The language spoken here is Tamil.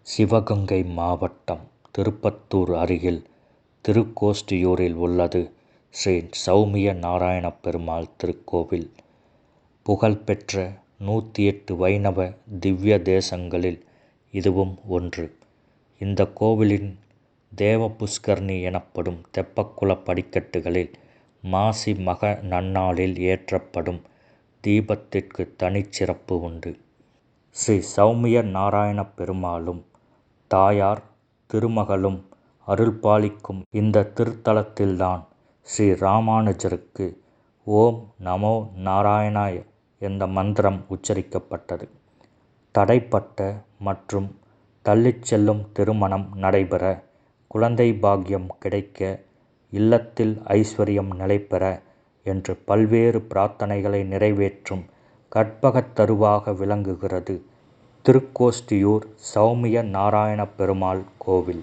சிவகங்கை மாவட்டம் திருப்பத்தூர் அருகில் திருக்கோஷ்டியூரில் உள்ளது ஸ்ரீ சௌமிய நாராயணப் பெருமாள் திருக்கோவில். புகழ்பெற்ற 108 வைணவ திவ்ய தேசங்களில் இதுவும் ஒன்று. இந்த கோவிலின் தேவ புஷ்கரணி எனப்படும் தெப்பக்குள படிக்கட்டுகளில் மாசி மக நன்னாளில் ஏற்றப்படும் தீபத்திற்கு தனிச்சிறப்பு உண்டு. ஸ்ரீ சௌமிய நாராயணப் பெருமாளும் தாயார் திருமகளும் அருள்பாலிக்கும் இந்த திருத்தலத்தில்தான் ஸ்ரீ ராமானுஜருக்கு ஓம் நமோ நாராயணாய என்ற மந்திரம் உச்சரிக்கப்பட்டது. தடைப்பட்ட மற்றும் தள்ளிச் செல்லும் திருமணம் நடைபெற, குழந்தை பாக்கியம் கிடைக்க, இல்லத்தில் ஐஸ்வர்யம் நிலைபெற என்று பல்வேறு பிரார்த்தனைகளை நிறைவேற்றும் கற்பகத் தருவாக விளங்குகிறது திருக்கோஷ்டியூர் சௌமிய நாராயணப் பெருமாள் கோவில்.